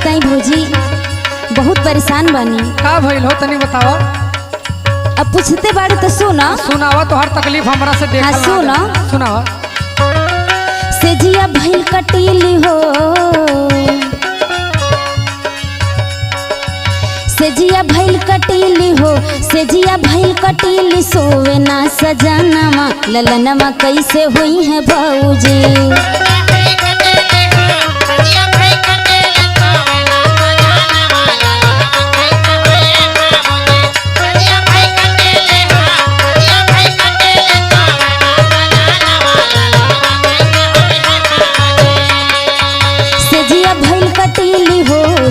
बताई भौजी, बहुत परेशान बानी। का भइल हो तनी बतावा। अब पूछते बाड़े तो सुना। सुनावा तो हर तकलीफ हमरा से देखल हाँ, सुना। सुनावा। सेजिया भइल कटीली हो, सेजिया भइल कटीली हो, सेजिया भइल कटीली सोवे ना सजनमा, ललनमा कैसे हुई है भौजी।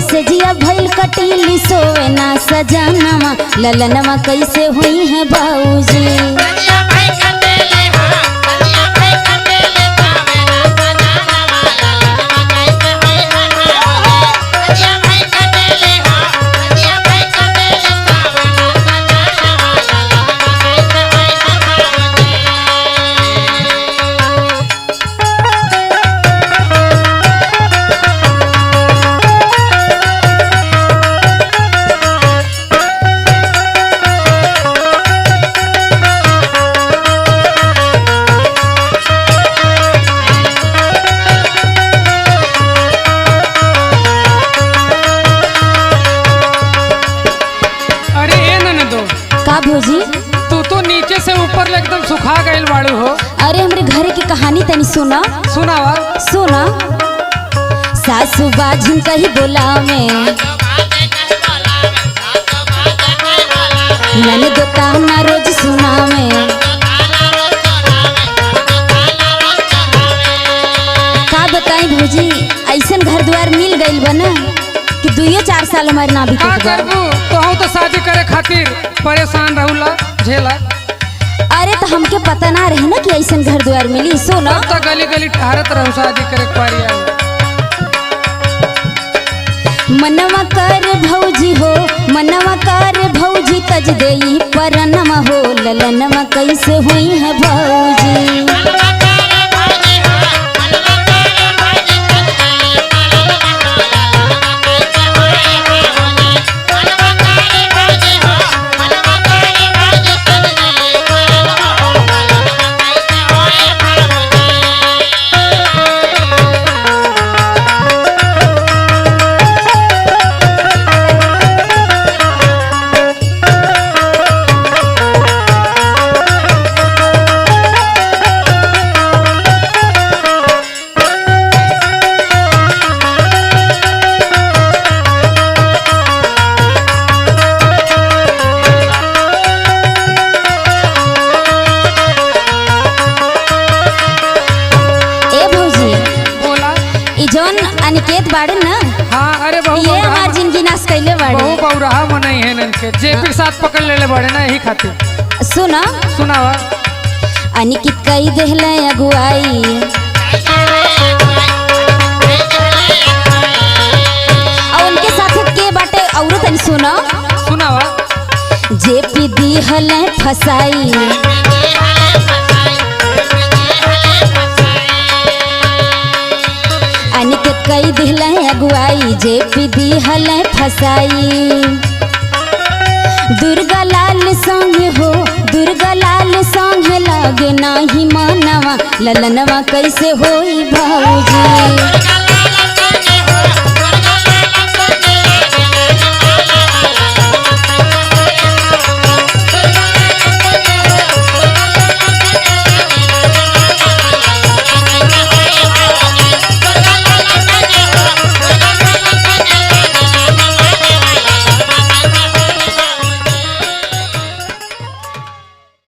सेजिया भइल कटीली सोवे ना सजनमा, ललनमा कैसे हुई है भौजी। का भौजी, तू तो नीचे से ऊपर ले एकदम सुखा गइल बाड़ू हो। अरे हमरे घरे की कहानी तनी सुना। सुनावा। सुना। सासू बाझिन कही बोला में, मैंने दो ताना रोज सुना में। का बताई भौजी, ऐसन घर द्वार मिल गइल बना कि 2-4 साल हमारे ना भी का करबू तो शादी करे खातिर परेशान रहूला झेला। अरे तो हमके पता ना रहे ना कि ऐसन घर द्वार मिली। सुनो तो गली गली ठहरत रहू शादी करे पारी आई। मनवा कर भौजी हो, मनवा कर भौजी, तज देई परनमा हो, ललनमा कैसे हुई है भौजी। अनिकेत बाड़े ना। हाँ, अरे बहु ये हमार जिंदगी नाश कैले बाड़े। बहु बहु मनई है ननके जेपी साथ पकड़ लेले बाड़े ना, यही खातिर। सुना। सुनावा। अनिकेत कई देहले अगुवाई, और उनके साथ के बाटे और तनी सुना। सुनावा। जेपी दिहले फसाई, अनिकेत कई दिहले अगुवाई, जेपी दिहले फसाई। दुर्गा लाल संग हो, दुर्गा लाल संग लगे नाही मनवा, ललनवा कैसे होई भौजी।